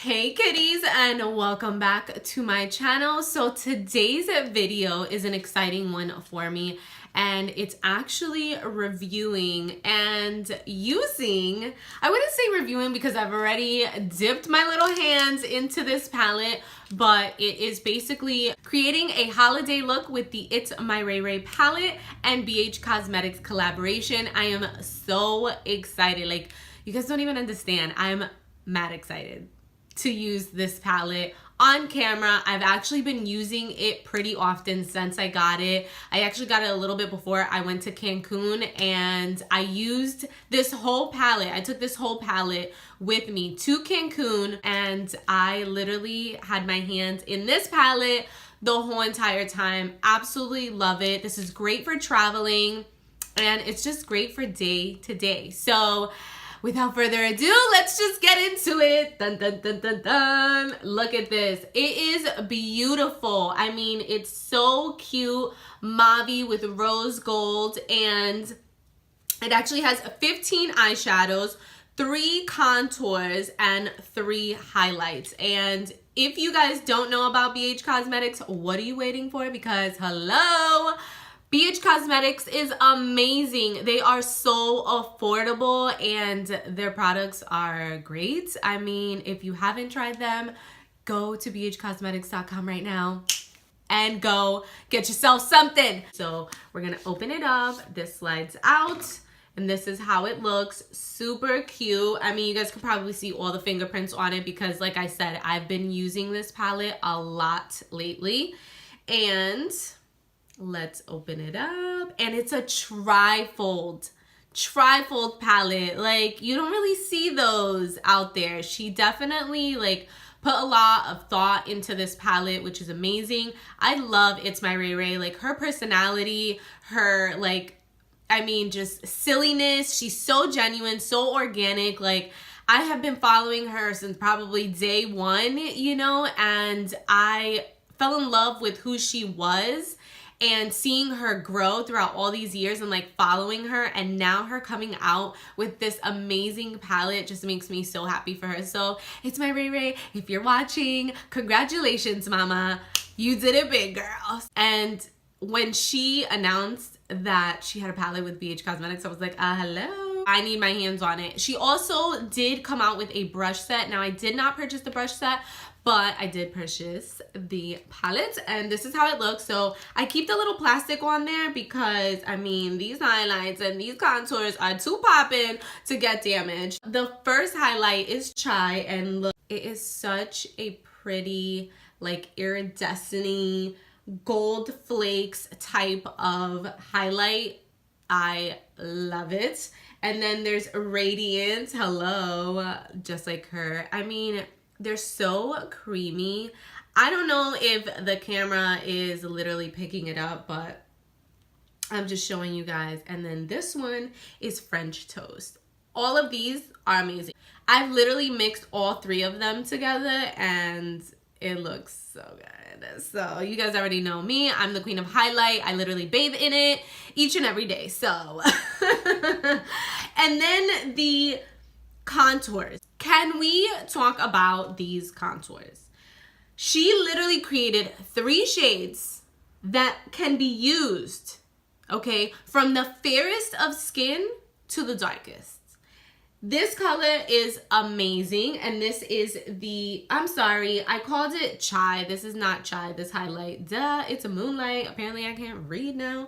Hey kitties, and welcome back to my channel. So today's video is an exciting one for me, and it's actually reviewing and using, I wouldn't say reviewing because I've already dipped my little hands into this palette, but it is basically creating a holiday look with the ItsMyRayeRaye palette and BHCosmetics collaboration. I am so excited. Like, you guys don't even understand. I'm mad excited to use this palette on camera. I've actually been using it pretty often since I got it. I actually got it a little bit before I went to Cancun, and I used this whole palette. I took this whole palette with me to Cancun, and I literally had my hands in this palette the whole entire time. Absolutely love it. This is great for traveling, and it's just great for day to day. So without further ado, let's just get into it. Dun, dun, dun, dun, dun. Look at this. It is beautiful. I mean, it's so cute, mauve with rose gold, and it actually has 15 eyeshadows, 3 contours, and 3 highlights. And if you guys don't know about BHCosmetics, what are you waiting for? Because hello, BHCosmetics is amazing. They are so affordable and their products are great. I mean, if you haven't tried them, go to bhcosmetics.com right now and go get yourself something. So we're gonna open it up. This slides out and this is how it looks. Super cute. I mean, you guys can probably see all the fingerprints on it because, like I said, I've been using this palette a lot lately. And let's open it up, and it's a trifold palette. Like, you don't really see those out there. She definitely like put a lot of thought into this palette, which is amazing. I love ItsMyRayeRaye, like her personality, her like, I mean, just silliness. She's so genuine, so organic. Like, I have been following her since probably day one, you know, and I fell in love with who she was. And seeing her grow throughout all these years and like following her, and now her coming out with this amazing palette just makes me so happy for her. So ItsMyRayeRaye, if you're watching, congratulations, mama. You did it big, girl. And when she announced that she had a palette with BHCosmetics, I was like, hello. I need my hands on it. She also did come out with a brush set. Now, I did not purchase the brush set, but I did purchase the palette, and this is how it looks. So I keep the little plastic on there because, I mean, these highlights and these contours are too popping to get damaged. The first highlight is Chai, and look, it is such a pretty, like, iridescent gold flakes type of highlight. I love it. And then there's Radiant, hello, just like her. I mean, they're so creamy. I don't know if the camera is literally picking it up, but I'm just showing you guys. And then this one is French Toast. All of these are amazing. I've literally mixed all 3 of them together and it looks so good. So you guys already know me. I'm the queen of highlight. I literally bathe in it each and every day. So, and then the contours. Can we talk about these contours? She literally created 3 shades that can be used, okay, from the fairest of skin to the darkest. This color is amazing, and this is the, I'm sorry, I called it Chai. This is not Chai, this highlight. Duh, it's a Moonlight. Apparently I can't read now.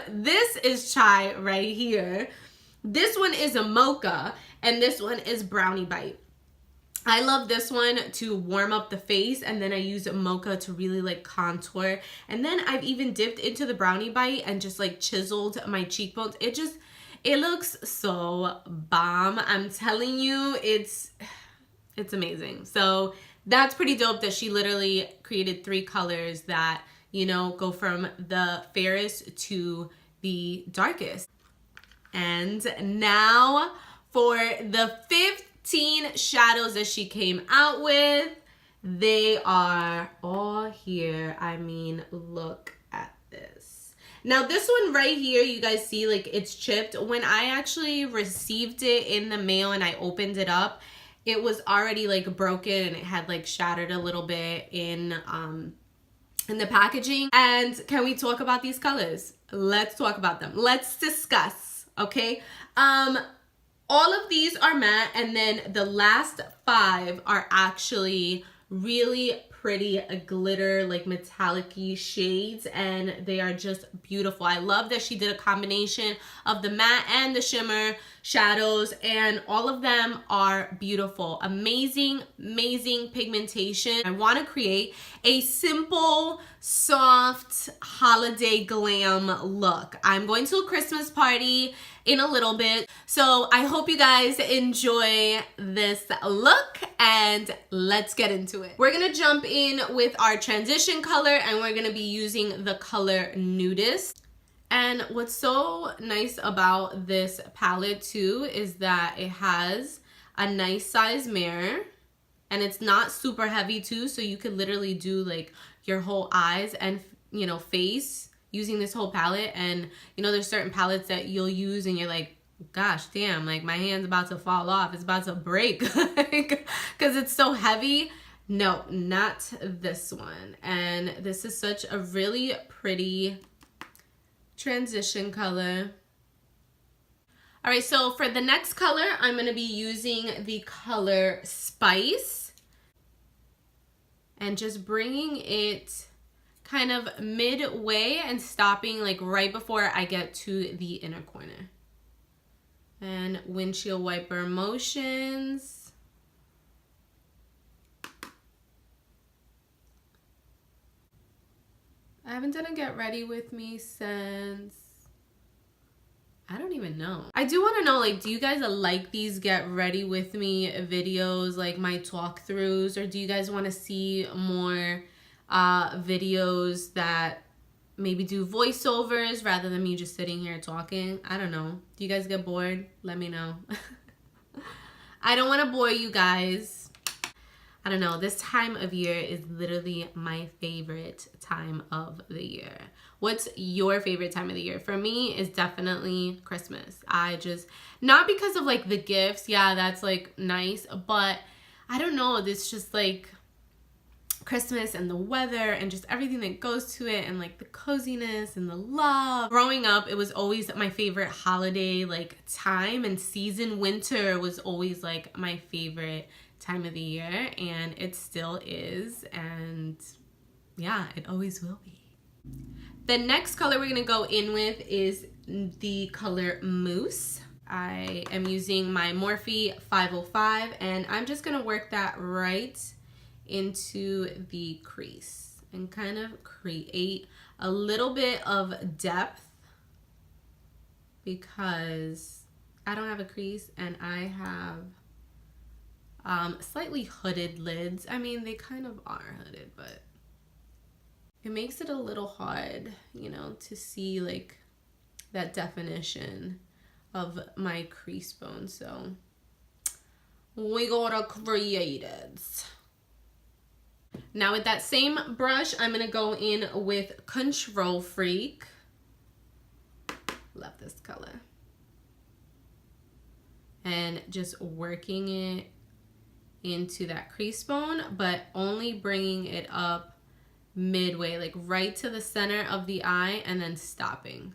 This is Chai right here. This one is a Mocha, and this one is Brownie Bite. I love this one to warm up the face, and then I use Mocha to really like contour. And then I've even dipped into the Brownie Bite and just like chiseled my cheekbones. It looks so bomb. I'm telling you, it's amazing. So that's pretty dope that she literally created 3 colors that, you know, go from the fairest to the darkest. And now for the 15 shadows that she came out with. They are all here. I mean, look at this. Now this one right here, you guys see like it's chipped. When I actually received it in the mail and I opened it up, it was already like broken and it had like shattered a little bit in the packaging. And can we talk about these colors? Let's talk about them. Let's discuss, okay? All of these are matte, and then the last 5 are actually really pretty glitter, like metallic-y shades, and they are just beautiful. I love that she did a combination of the matte and the shimmer shadows, and all of them are beautiful. Amazing, amazing pigmentation. I want to create a simple, soft, holiday glam look. I'm going to a Christmas party in a little bit, so I hope you guys enjoy this look, and let's get into it. We're gonna jump in with our transition color, and we're gonna be using the color Nudist. And what's so nice about this palette too is that it has a nice size mirror, and it's not super heavy too, so you could literally do like your whole eyes and, you know, face using this whole palette. And you know, there's certain palettes that you'll use and you're like, gosh damn, like my hand's about to fall off, it's about to break because it's so heavy. No, not this one. And this is such a really pretty transition color. All right, so for the next color, I'm going to be using the color Spice and just bringing it kind of midway and stopping like right before I get to the inner corner. And windshield wiper motions. I haven't done a get ready with me since, I don't even know. I do want to know, like, do you guys like these get ready with me videos, like my talk throughs, or do you guys want to see more videos that maybe do voiceovers rather than me just sitting here talking? I don't know. Do you guys get bored? Let me know. I don't want to bore you guys. I don't know. This time of year is literally my favorite time of the year. What's your favorite time of the year? For me, it's definitely Christmas. I just, not because of like the gifts. Yeah, that's like nice. But I don't know. It's just like Christmas and the weather and just everything that goes to it, and like the coziness and the love. Growing up, it was always my favorite holiday like time and season. Winter was always like my favorite time of the year, and it still is, and yeah, it always will be. The next color we're gonna go in with is the color Mousse. I am using my Morphe 505, and I'm just gonna work that right into the crease and kind of create a little bit of depth, because I don't have a crease and I have slightly hooded lids. I mean, they kind of are hooded, but it makes it a little hard, you know, to see like that definition of my crease bone. So we gotta create it. Now with that same brush, I'm gonna go in with Control Freak. Love this color. And just working it into that crease bone, but only bringing it up midway, like right to the center of the eye, and then stopping.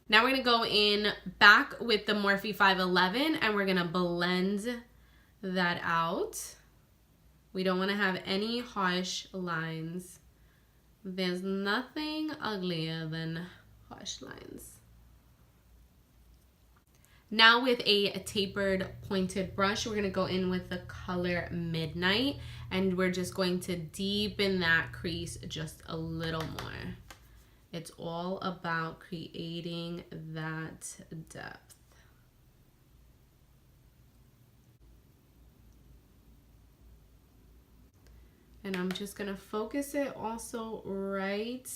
Now we're gonna go in back with the Morphe 511, and we're gonna blend that out. We don't want to have any harsh lines. There's nothing uglier than harsh lines. Now with a tapered pointed brush, we're gonna go in with the color Midnight, and we're just going to deepen that crease just a little more. It's all about creating that depth. And I'm just gonna focus it also right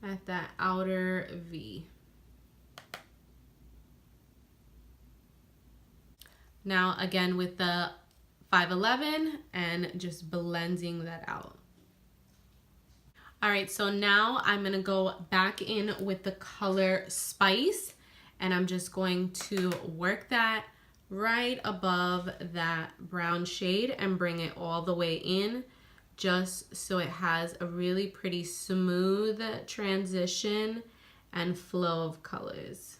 at that outer V. Now again with the 511 and just blending that out. All right, so now I'm gonna go back in with the color Spice, and I'm just going to work that right above that brown shade and bring it all the way in, just so it has a really pretty smooth transition and flow of colors.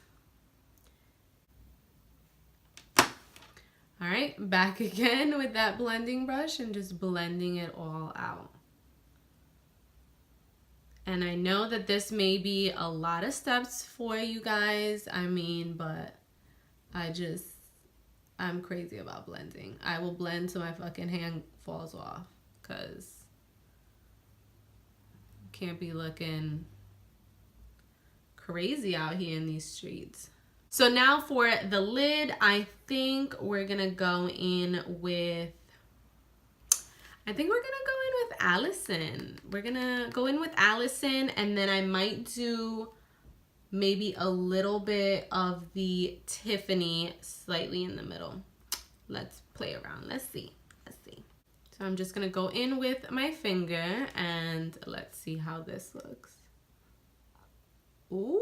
All right, back again with that blending brush and just blending it all out. And I know that this may be a lot of steps for you guys, I mean, but I'm crazy about blending. I will blend till my fucking hand falls off, because can't be looking crazy out here in these streets. So now for the lid, I think we're gonna go in with, Allison. We're gonna go in with Allison, and then I might do maybe a little bit of the Tiffany slightly in the middle. Let's play around. Let's see. So I'm just gonna go in with my finger and let's see how this looks. Ooh,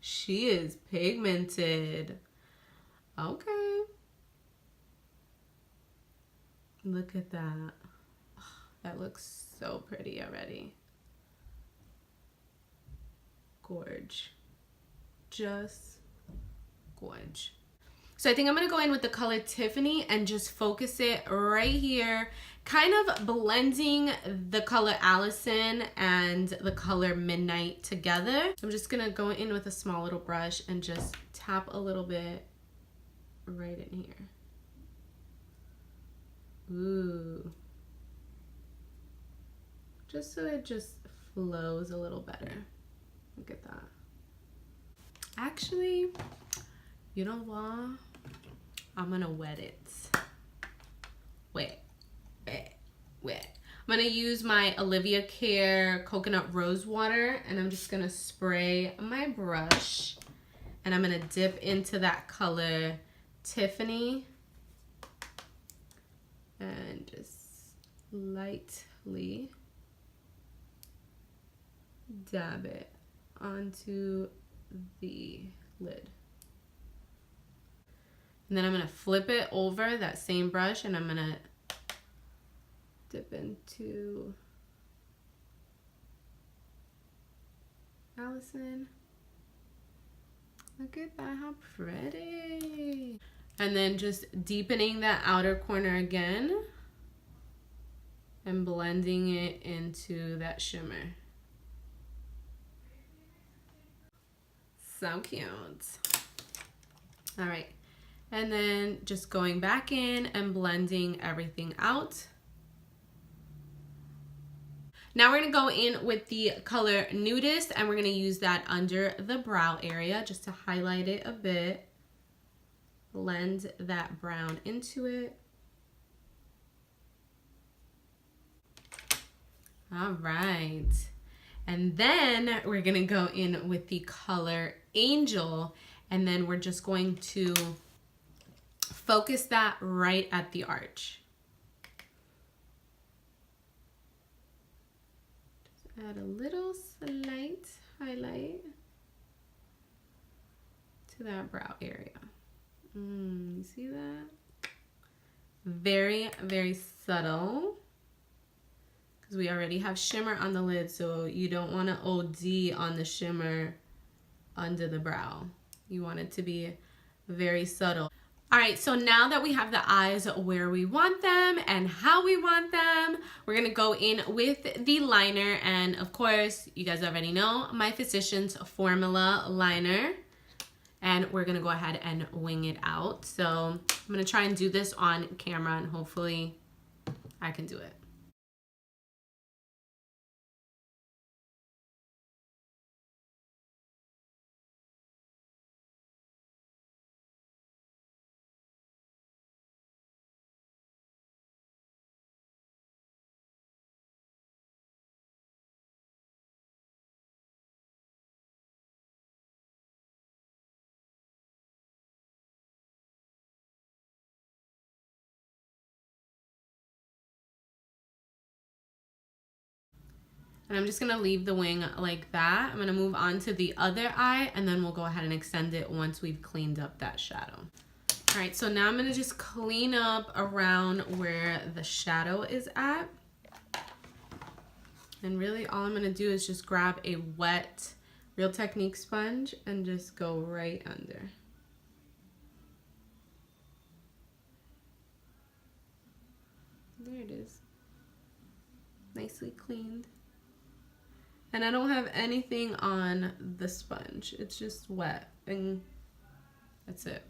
she is pigmented. Okay. Look at that. That looks so pretty already. Gorge. Just gorge. So I think I'm gonna go in with the color Tiffany and just focus it right here, kind of blending the color Allison and the color Midnight together. I'm just gonna go in with a small little brush and just tap a little bit right in here. Ooh. Just so it just flows a little better. Look at that. Actually, you know what? I'm gonna wet it. Wet. I'm gonna use my Olivia Care coconut rose water, and I'm just gonna spray my brush, and I'm gonna dip into that color Tiffany and just lightly dab it onto the lid. And then I'm gonna flip it over that same brush, and I'm gonna dip into Allison. Look at that, how pretty. And then just deepening that outer corner again and blending it into that shimmer. So cute. All right. And then just going back in and blending everything out. Now we're gonna go in with the color Nudist, and we're gonna use that under the brow area just to highlight it a bit. Blend that brown into it. All right. And then we're gonna go in with the color Angel, and then we're just going to focus that right at the arch. Just add a little slight highlight to that brow area. You see that? Very, very subtle, because we already have shimmer on the lid, so you don't want to OD on the shimmer under the brow. You want it to be very subtle. All right, so now that we have the eyes where we want them and how we want them, we're gonna go in with the liner. And of course, you guys already know my Physicians Formula liner. And we're gonna go ahead and wing it out. So I'm gonna try and do this on camera, and hopefully I can do it. And I'm just gonna leave the wing like that. I'm gonna move on to the other eye, and then we'll go ahead and extend it once we've cleaned up that shadow. All right, so now I'm gonna just clean up around where the shadow is at. And really all I'm gonna do is just grab a wet Real Technique sponge and just go right under. There it is. Nicely cleaned. And I don't have anything on the sponge. It's just wet and that's it.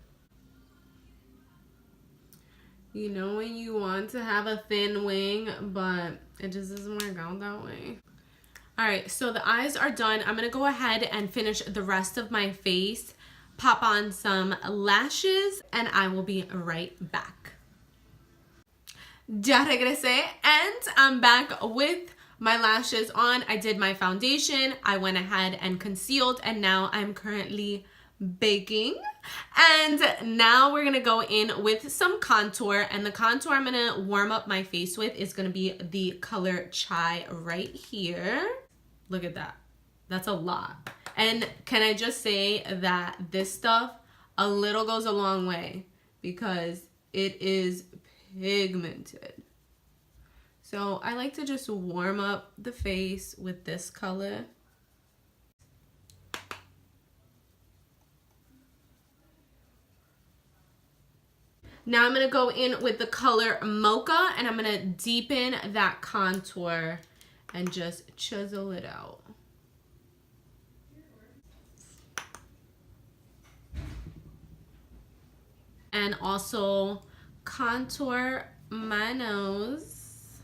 You know when you want to have a thin wing, but it just doesn't work out that way. All right, so the eyes are done. I'm gonna go ahead and finish the rest of my face, pop on some lashes, and I will be right back. Ya regresé, and I'm back with my lashes on. I did my foundation, I went ahead and concealed, and now I'm currently baking. And now we're gonna go in with some contour, and the contour I'm gonna warm up my face with is gonna be the color Chai right here. Look at that. That's a lot. And can I just say that this stuff, a little goes a long way because it is pigmented. So I like to just warm up the face with this color. Now I'm gonna go in with the color Mocha, and I'm gonna deepen that contour and just chisel it out. And also contour my nose.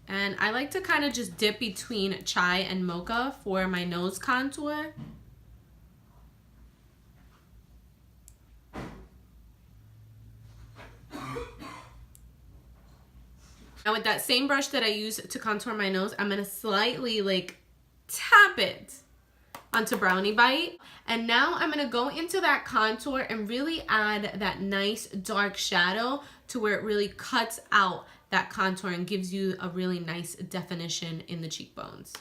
And I like to kind of just dip between Chai and Mocha for my nose contour. Now with that same brush that I use to contour my nose, I'm gonna slightly like tap it onto Brownie Bite. And now I'm gonna go into that contour and really add that nice dark shadow to where it really cuts out that contour and gives you a really nice definition in the cheekbones.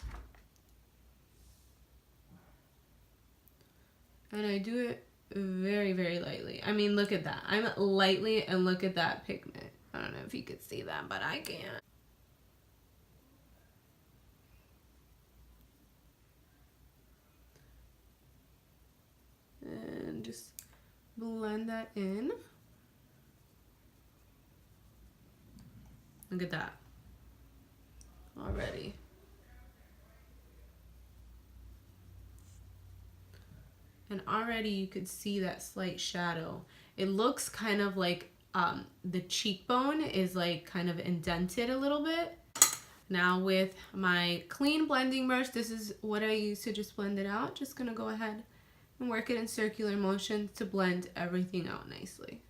And I do it very, very lightly. I mean, look at that. I'm lightly, and look at that pigment. I don't know if you could see that, but I can't. And just blend that in. Look at that. Already. And already you could see that slight shadow. It looks kind of like the cheekbone is like kind of indented a little bit. Now with my clean blending brush, this is what I use to just blend it out. Just gonna go ahead and work it in circular motion to blend everything out nicely.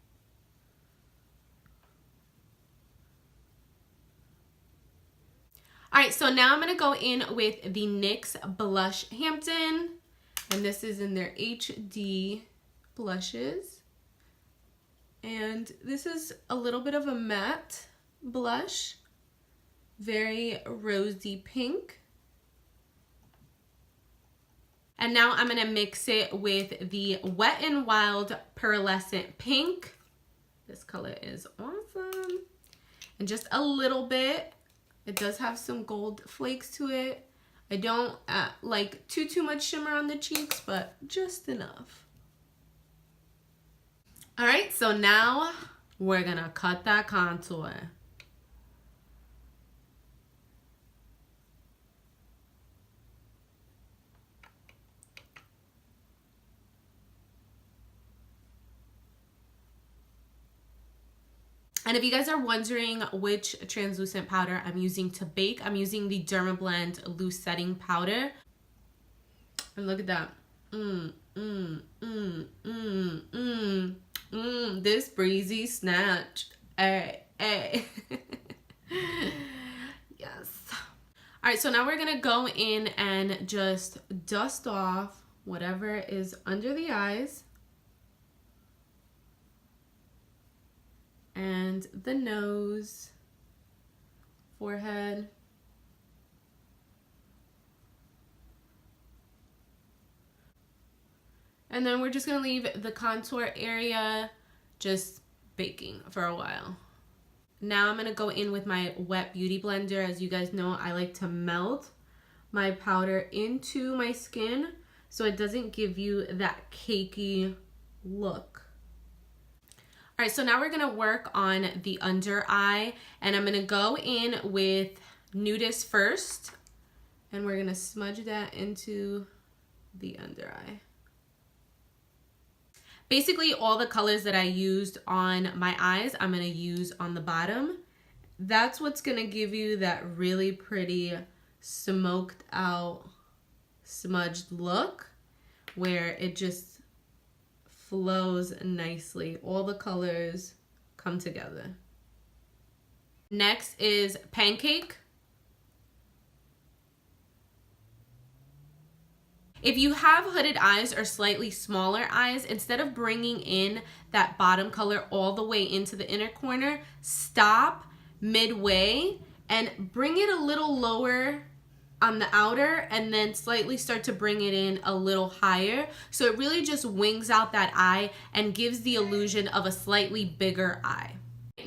All right, so now I'm gonna go in with the NYX Blush Hampton, and this is in their HD blushes. And this is a little bit of a matte blush, very rosy pink. And now I'm gonna mix it with the Wet n Wild Pearlescent Pink. This color is awesome. And just a little bit. It does have some gold flakes to it. I don't like too much shimmer on the cheeks, but just enough. All right, so now we're gonna cut that contour. And if you guys are wondering which translucent powder I'm using to bake, I'm using the Dermablend Loose Setting Powder. And look at that. This breezy snatch. Hey. Yes. All right, so now we're gonna go in and just dust off whatever is under the eyes and the nose forehead. And then we're just gonna leave the contour area just baking for a while. Now I'm gonna go in with my wet beauty blender. As you guys know, I like to melt my powder into my skin so it doesn't give you that cakey look. All right, so now we're gonna work on the under eye, and I'm gonna go in with Nudist first, and we're gonna smudge that into the under eye. Basically, all the colors that I used on my eyes, I'm gonna use on the bottom. That's what's gonna give you that really pretty smoked out, smudged look where it just flows nicely. All the colors come together. Next is Pancake. If you have hooded eyes or slightly smaller eyes, instead of bringing in that bottom color all the way into the inner corner, stop midway and bring it a little lower on the outer and then slightly start to bring it in a little higher. So it really just wings out that eye and gives the illusion of a slightly bigger eye.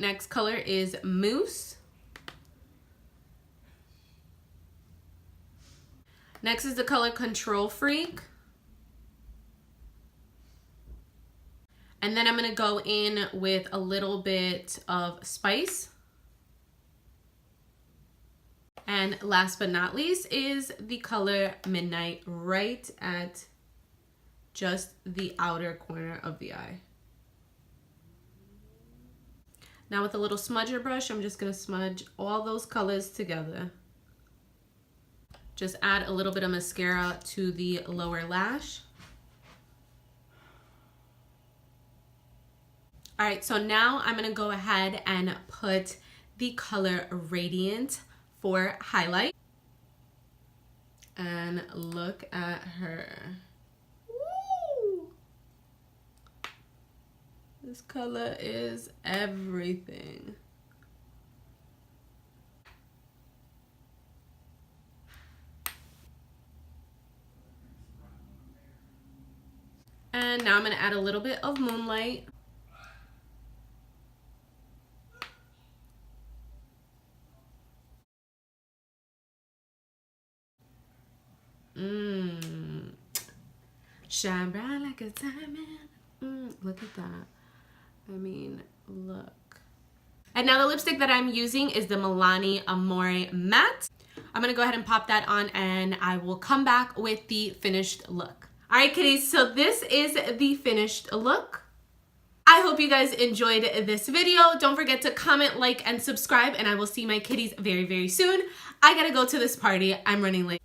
Next color is Mousse. Next is the color Control Freak. And then I'm gonna go in with a little bit of Spice. And last but not least is the color Midnight, right at just the outer corner of the eye. Now with a little smudger brush, I'm just gonna smudge all those colors together. Just add a little bit of mascara to the lower lash. All right, so now I'm gonna go ahead and put the color Radiant for highlight. And look at her. Woo! This color is everything. And now I'm gonna add a little bit of Moonlight. Shine bright like a diamond. Look at that. I mean, look. And now the lipstick that I'm using is the Milani Amore Matte. I'm gonna go ahead and pop that on and I will come back with the finished look. All right, kitties, so this is the finished look. I hope you guys enjoyed this video. Don't forget to comment, like, and subscribe, and I will see my kitties very, very soon. I gotta go to this party. I'm running late.